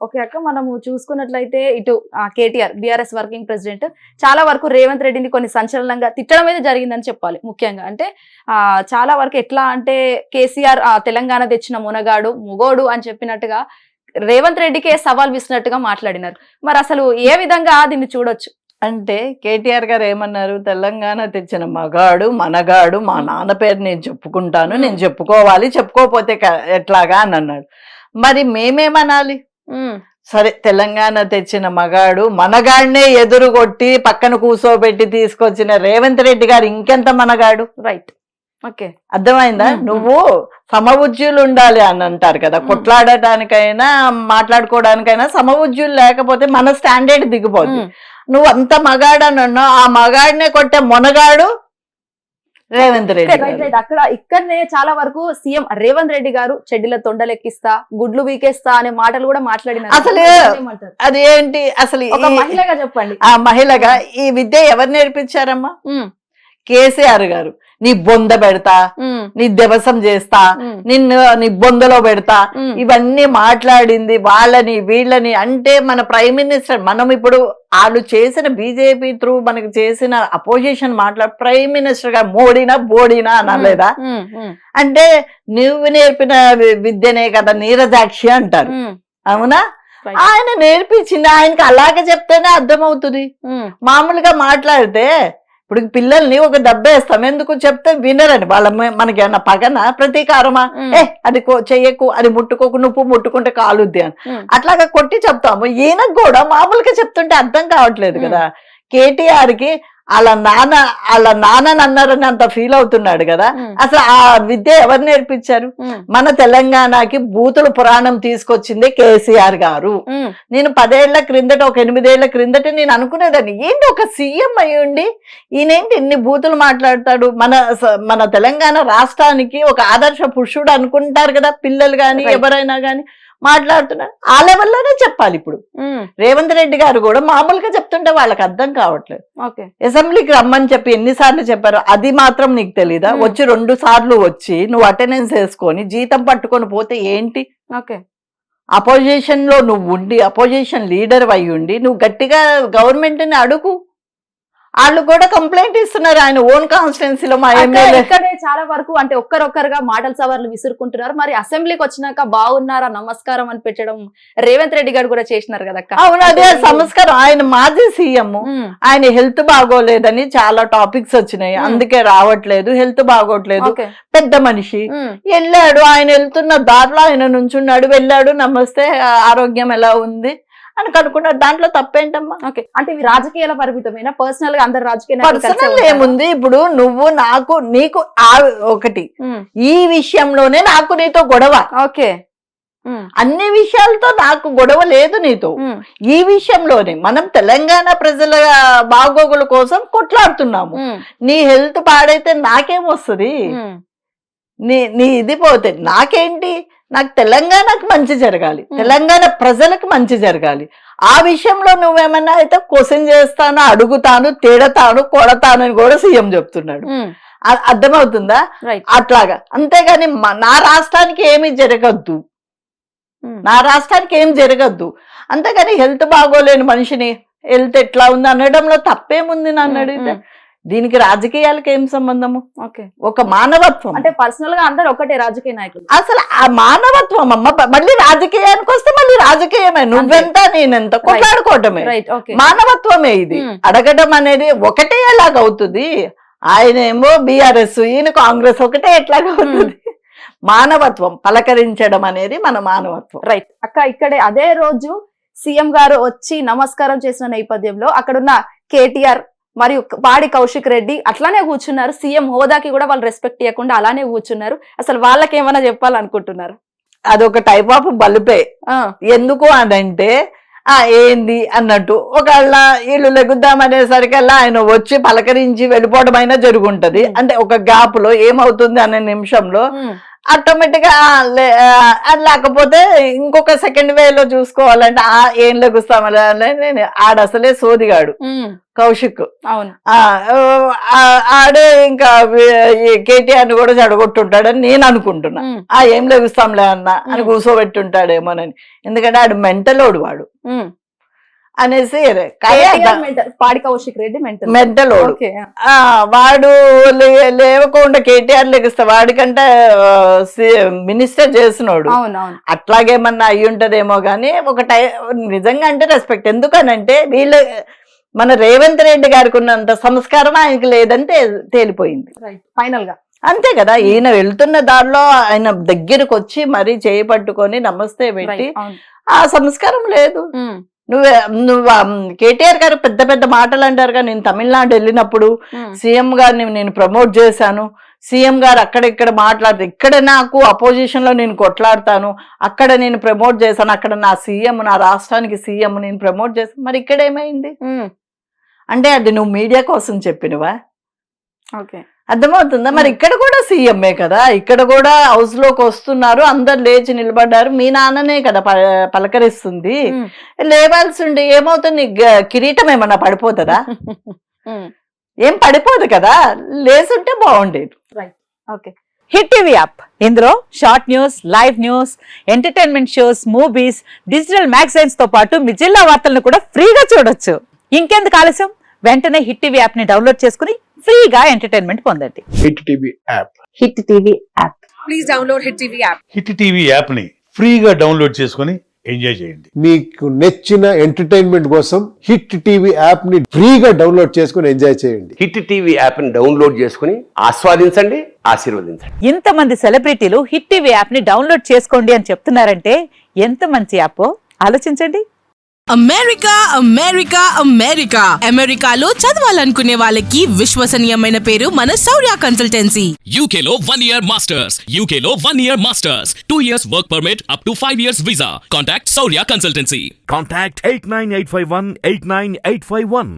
Okay అక్క, మనము చూసుకున్నట్లయితే ఇటు కేటీఆర్ బీఆర్ఎస్ వర్కింగ్ ప్రెసిడెంట్ చాలా వరకు రేవంత్ రెడ్డిని కొన్ని సంచలనంగా తిట్టడం అయితే జరిగిందని చెప్పాలి. ముఖ్యంగా అంటే చాలా వరకు ఎట్లా అంటే కేసీఆర్ తెలంగాణ తెచ్చిన మునగాడు ముగోడు అని చెప్పినట్టుగా రేవంత్ రెడ్డికే సవాల్ విసినట్టుగా మాట్లాడినారు. మరి అసలు ఏ విధంగా దీన్ని చూడొచ్చు? అంటే కేటీఆర్ గారు ఏమన్నారు, తెలంగాణ తెచ్చిన మగాడు మనగాడు మా నాన్న పేరు నేను చెప్పుకుంటాను, నేను చెప్పుకోవాలి, చెప్పుకోకపోతే ఎట్లాగా అని అన్నాడు. మరి మేమేమనాలి? సరే, తెలంగాణ తెచ్చిన మగాడు మనగాడినే ఎదురుగొట్టి పక్కన కూర్చోబెట్టి తీసుకొచ్చిన రేవంత్ రెడ్డి గారు ఇంకెంత మనగాడు? రైట్, ఓకే, అర్థమైందా? నువ్వు సమవుజ్యులు ఉండాలి అని అంటారు కదా, కొట్లాడటానికైనా మాట్లాడుకోవడానికైనా సమవుజ్యులు లేకపోతే మన స్టాండర్డ్ దిగిపోతుంది. నువ్వు అంత మగాడని అన్నావు, ఆ మగాడినే కొట్టే మొనగాడు రేవంత్ రెడ్డి. అక్కడ ఇక్కడనే చాలా వరకు సీఎం రేవంత్ రెడ్డి గారు చెడ్డిల తొండలెక్కిస్తా, గుడ్లు వీకేస్తా అనే మాటలు కూడా మాట్లాడినారు. అసలు అది ఏంటి? అసలు ఒక మహిళగా చెప్పండి. ఆ మహిళగా ఈ విద్య ఎవరు నేర్పించారమ్మా? కేసీఆర్ గారు. నీ బొంద పెడతా, నీ దివసం చేస్తా, నీ బొందలో పెడతా, ఇవన్నీ మాట్లాడింది వాళ్ళని వీళ్ళని. అంటే మన ప్రైమ్ మినిస్టర్, మనం ఇప్పుడు వాళ్ళు చేసిన బీజేపీ త్రూ మనకు చేసిన అపోజిషన్ ప్రైమ్ మినిస్టర్ గా మోడీనా బోడీనా అనలేదా? అంటే నువ్వు నేర్పిన విద్యనే కదా నీరజాక్షి అంటారు, అవునా? ఆయన నేర్పించింది, ఆయనకి అలాగే చెప్తేనే అర్థమవుతుంది. మామూలుగా మాట్లాడితే ఇప్పుడు పిల్లల్ని ఒక దెబ్బేస్తాం, ఎందుకు చెప్తే వినరని. వాళ్ళ మనకి ఏమన్నా పగన ప్రతీకారమా? అది చెయ్యకు, అది ముట్టుకోకు, నువ్వు ముట్టుకుంటే కాలుద్ది అని అట్లాగా కొట్టి చెప్తాము. ఈయనకు కూడా మామూలుగా చెప్తుంటే అర్థం కావట్లేదు కదా. కేటీఆర్ కి వాళ్ళ నాన్నని అన్నారని అంత ఫీల్ అవుతున్నాడు కదా. అసలు ఆ విద్య ఎవరు నేర్పించారు? మన తెలంగాణకి బూతుల పురాణం తీసుకొచ్చింది కేసీఆర్ గారు. నేను 10 ఏళ్ల క్రిందట, ఒక 8 ఏళ్ల క్రిందట నేను అనుకునేదాన్ని, ఏంటి ఒక సీఎం అయ్యుండి ఈయనేంటి ఇన్ని బూతులు మాట్లాడతాడు? మన తెలంగాణ రాష్ట్రానికి ఒక ఆదర్శ పురుషుడు అనుకుంటారు కదా పిల్లలు గాని ఎవరైనా గాని. మాట్లాడుతున్నారు ఆ లెవెల్లోనే చెప్పాలి. ఇప్పుడు రేవంత్ రెడ్డి గారు కూడా మామూలుగా చెప్తుంటే వాళ్ళకి అర్థం కావట్లేదు. అసెంబ్లీకి రమ్మని చెప్పి ఎన్నిసార్లు చెప్పారు, అది మాత్రం నీకు తెలీదా? వచ్చి 2 సార్లు వచ్చి నువ్వు అటెండెన్స్ వేసుకొని జీతం పట్టుకొని పోతే ఏంటి? అపోజిషన్ లో నువ్వు ఉండి, అపోజిషన్ లీడర్ అయి ఉండి నువ్వు గట్టిగా గవర్నమెంట్ ని అడుగు. వాళ్ళు కూడా కంప్లైంట్ ఇస్తున్నారు ఆయన ఓన్ కాన్స్టిట్యున్సీలో. మా ఎమ్మెల్యే ఇక్కడే చాలా వరకు అంటే ఒక్కరొక్కరుగా మాటల సవార్లు విసురుకుంటున్నారు. మరి అసెంబ్లీకి వచ్చినాక బాగున్నారా నమస్కారం అని పెట్టడం రేవంత్ రెడ్డి గారు కూడా చేసినారు కదా. అవును, అదే సంస్కారం. ఆయన మాజీ సీఎం, ఆయన హెల్త్ బాగోలేదని చాలా టాపిక్స్ వచ్చినాయి, అందుకే రావట్లేదు, హెల్త్ బాగోట్లేదు. పెద్ద మనిషి వెళ్ళాడు, ఆయన వెళ్తున్న దారిలో ఆయన నుంచున్నాడు, వెళ్ళాడు, నమస్తే ఆరోగ్యం ఎలా ఉంది అని కనుక్కున్నాడు. దాంట్లో తప్పేంటమ్మా? అంటే ఇవి రాజకీయాల పరిమితమైన పర్సనల్ గా అందరు రాజకీయ పర్సనల్ ఏముంది? ఇప్పుడు నువ్వు నీకు ఒకటి ఈ విషయంలోనే నాకు నీతో గొడవ. అన్ని విషయాలతో నాకు గొడవ లేదు నీతో. ఈ విషయంలోనే మనం తెలంగాణ ప్రజల బాగోగుల కోసం కొట్లాడుతున్నాము. నీ హెల్త్ పాడైతే నాకేమొస్తుంది? నీ ఇది పోతే నాకేంటి? నాకు తెలంగాణకు మంచి జరగాలి, తెలంగాణ ప్రజలకు మంచి జరగాలి. ఆ విషయంలో నువ్వేమన్నా అయితే క్వశ్చన్ చేస్తాను, అడుగుతాను, తిడతాను, కొడతాను అని కూడా సీఎం చెప్తున్నాడు. అర్థమవుతుందా? అట్లాగా. అంతేగాని నా రాష్ట్రానికి ఏమి జరగద్దు, నా రాష్ట్రానికి ఏం జరగద్దు. అంతేగాని హెల్త్ బాగోలేని మనిషిని హెల్త్ ఎట్లా ఉంది అనడంలో తప్పేముంది నన్ను అడిగితే? దీనికి రాజకీయాలకు ఏం సంబంధము? ఒక మానవత్వం. అంటే పర్సనల్ గా అందరు ఒకటే రాజకీయ నాయకులు. అసలు ఆ మానవత్వం అమ్మ. మళ్ళీ రాజకీయానికి వస్తే మళ్ళీ రాజకీయమే, నువ్వెంత నేనెంత కొట్లాడుకోవటమే మానవత్వమే. ఇది అడగడం అనేది ఒకటే ఎలాగవుతుంది? ఆయనేమో బీఆర్ఎస్, ఈయన కాంగ్రెస్, ఒకటే ఎట్లాగవుతుంది? మానవత్వం, పలకరించడం అనేది మన మానవత్వం. రైట్ అక్క, ఇక్కడే అదే రోజు సీఎం గారు వచ్చి నమస్కారం చేసిన నేపథ్యంలో అక్కడున్న కేటీఆర్ మరియు పాడి కౌశిక్ రెడ్డి అట్లానే కూర్చున్నారు. సీఎం హోదాకి కూడా వాళ్ళు రెస్పెక్ట్ ఇవ్వకుండా అలానే కూర్చున్నారు. అసలు వాళ్ళకి ఏమైనా చెప్పాలనుకుంటున్నారు? అదొక టైప్ ఆఫ్ బలుపే. ఎందుకు అనంటే ఏంది అన్నట్టు ఒకళ్ళ వీళ్ళు లెగుద్దామనేసరికల్లా ఆయన వచ్చి పలకరించి వెళ్ళిపోవడం అయినా జరుగుంటది. అంటే ఒక గ్యాప్ లో ఏమవుతుంది అనే నిమిషంలో ఆటోమేటిక్ గా అది లేకపోతే ఇంకొక సెకండ్ వేలో చూసుకోవాలంటే ఏం లెగుస్తామని నేను ఆడసలే సోదిగాడు కౌశిక్. అవును. ఆడే ఇంకా కేటీఆర్ ని కూడా చెడగొట్టుంటాడని నేను అనుకుంటున్నా. ఏం లెగుస్తాంలే అన్న అని కూర్చోబెట్టుంటాడేమోనని, ఎందుకంటే ఆడు మెంటలోడు వాడు అనేసి. పాడి కౌశిక్ రెడ్డి మెంటలోడు వాడు లేవకుండా కేటీఆర్ లెగిస్తా, వాడికంటే మినిస్టర్ చేసినోడు. అట్లాగేమన్నా అయ్యి ఉంటదేమో గానీ ఒక నిజంగా అంటే రెస్పెక్ట్. ఎందుకనంటే వీళ్ళు మన రేవంత్ రెడ్డి గారికి ఉన్నంత సంస్కారం ఆయనకి లేదని తేలిపోయింది ఫైనల్ గా. అంతే కదా, ఈయన వెళ్తున్న దారిలో ఆయన దగ్గరకు వచ్చి మరీ చేయి పట్టుకొని నమస్తే పెట్టి ఆ సంస్కారం లేదు. నువ్వు కేటీఆర్ గారు పెద్ద పెద్ద మాటలు అంటారుగా, నేను తమిళనాడు వెళ్ళినప్పుడు సీఎం గారిని నేను ప్రమోట్ చేశాను, సీఎం గారు అక్కడిక్కడ మాట్లాడుతూ ఇక్కడ నాకు అపోజిషన్ లో నేను కొట్లాడతాను, అక్కడ నేను ప్రమోట్ చేశాను, అక్కడ నా సీఎం, నా రాష్ట్రానికి సీఎం నేను ప్రమోట్ చేశాను. మరి ఇక్కడ ఏమైంది అంటే అది నువ్వు మీడియా కోసం చెప్పినవా? అర్థమవుతుందా? మరి ఇక్కడ కూడా సీఎంఏ కదా, ఇక్కడ కూడా హౌస్ లోకి వస్తున్నారు, అందరు లేచి నిలబడ్డారు, మీ నాన్ననే కదా పలకరిస్తుంది. లేవాల్సి ఉండి ఏమవుతుంది, కిరీటం ఏమన్నా పడిపోతుందా? ఏం పడిపోదు కదా, లేసుంటే బాగుండేది. హిట్ టీవీ యాప్, ఇందులో short news, live news, entertainment shows, movies, digital magazines తో పాటు మీ జిల్లా వార్తలను కూడా ఫ్రీగా చూడొచ్చు. ఇంకెందుకు ఆలస్యం, వెంటనే హిట్ టీవీ యాప్ ని డౌన్లోడ్ చేసుకుని ఫ్రీగా ఎంటర్టైన్మెంట్ పొందండి. Hit TV app. Hit TV app. Please download hit TV app. Hit TV app ని ఫ్రీగా డౌన్లోడ్ చేసుకుని ఎంజాయ్ చేయండి. మీకు నచ్చిన ఎంటర్టైన్మెంట్ కోసం హిట్ టీవీ యాప్ ని ఫ్రీగా డౌన్లోడ్ చేసుకుని ఎంజాయ్ చేయండి. హిట్ టీవీ యాప్ ని డౌన్లోడ్ చేసుకుని ఆస్వాదించండి, ఆశీర్వదించండి. ఇంతమంది సెలబ్రిటీలు హిట్ టీవీ యాప్ ని డౌన్లోడ్ చేసుకోండి అని చెప్తున్నారంటే ఎంత మంచి యాప్ ఆలోచించండి. అమెరికా అమెరికా అమెరికా అమెరికాలో చదవాలనుకునే వాళ్ళకి విశ్వసనీయమైన పేరు మన శౌర్య కన్సల్టెన్సీ. UK లో 1 year masters, UK లో 1 year masters, 2 years work permit up to 5 years visa. Contact Saurya Consultancy. Contact 89851 89851.